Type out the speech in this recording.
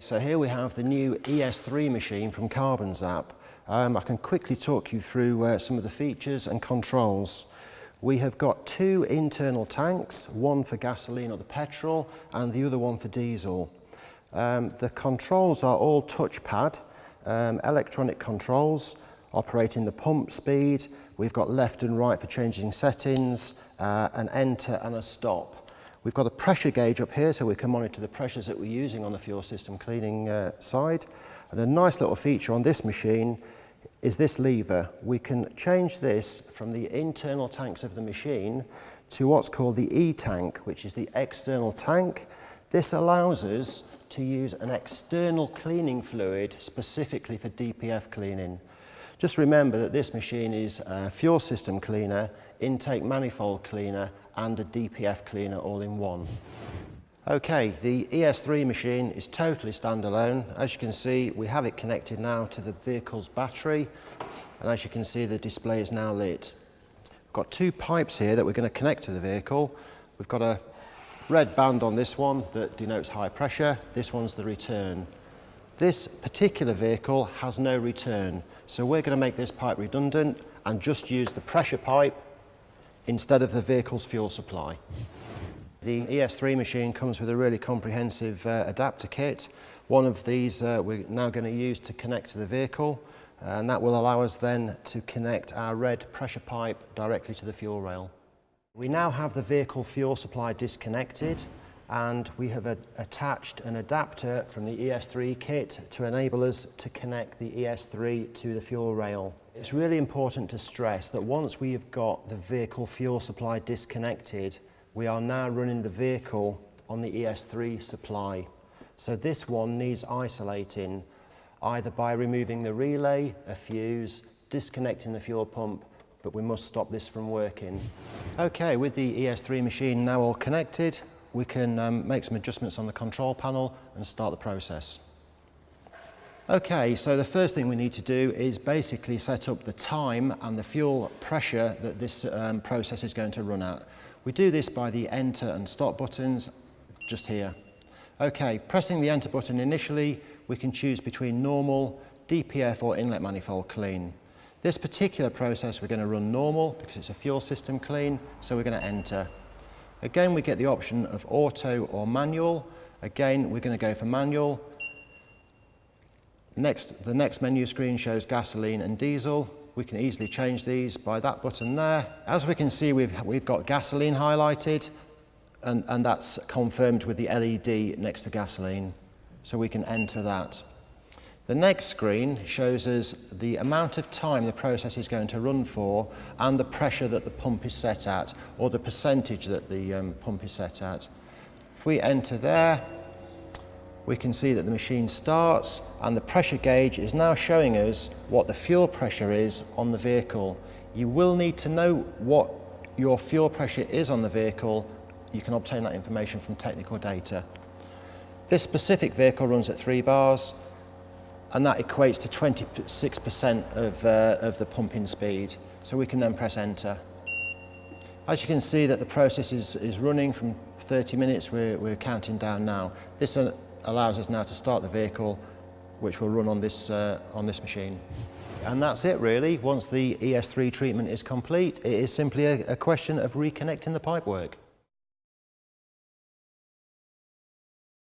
So here we have the new ES3 machine from Carbon Zap. I can quickly talk you through some of the features and controls. We have got two internal tanks, one for gasoline or the petrol and the other one for diesel. The controls are all touchpad, electronic controls operating the pump speed. We've got left and right for changing settings, an enter and a stop. We've got a pressure gauge up here so we can monitor the pressures that we're using on the fuel system cleaning side. And a nice little feature on this machine is this lever. We can change this from the internal tanks of the machine to what's called the E-tank, which is the external tank. This allows us to use an external cleaning fluid specifically for DPF cleaning. Just remember that this machine is a fuel system cleaner, intake manifold cleaner and a DPF cleaner all in one. Okay, the ES3 machine is totally standalone. As you can see, we have it connected now to the vehicle's battery, and as you can see, the display is now lit. We've got two pipes here that we're going to connect to the vehicle. We've got a red band on this one that denotes high pressure. This one's the return. This particular vehicle has no return, so we're going to make this pipe redundant and just use the pressure pipe instead of the vehicle's fuel supply. The ES3 machine comes with a really comprehensive adapter kit. One of these we're now going to use to connect to the vehicle, and that will allow us then to connect our red pressure pipe directly to the fuel rail. We now have the vehicle fuel supply disconnected, and we have attached an adapter from the ES3 kit to enable us to connect the ES3 to the fuel rail. It's really important to stress that once we have got the vehicle fuel supply disconnected, we are now running the vehicle on the ES3 supply. So this one needs isolating, either by removing the relay, a fuse, disconnecting the fuel pump, but we must stop this from working. Okay, with the ES3 machine now all connected, we can make some adjustments on the control panel and start the process. Okay, so the first thing we need to do is basically set up the time and the fuel pressure that this process is going to run at. We do this by the enter and stop buttons just here. Okay, pressing the enter button initially, we can choose between normal, DPF or inlet manifold clean. This particular process we're going to run normal because it's a fuel system clean, so we're going to enter. Again, we get the option of auto or manual. Again, we're going to go for manual. The next menu screen shows gasoline and diesel. We can easily change these by that button there. As we can see, we've got gasoline highlighted, and that's confirmed with the LED next to gasoline, so we can enter that. The next screen shows us the amount of time the process is going to run for and the pressure that the pump is set at, or the percentage that the pump is set at. If we enter there, we can see that the machine starts and the pressure gauge is now showing us what the fuel pressure is on the vehicle. You will need to know what your fuel pressure is on the vehicle. You can obtain that information from technical data. This specific vehicle runs at 3 bars, and that equates to 26% of the pumping speed. So we can then press enter. As you can see that the process is running from 30 minutes, we're counting down now. This allows us now to start the vehicle, which will run on this machine. And that's it really. Once the ES3 treatment is complete, it is simply a question of reconnecting the pipework.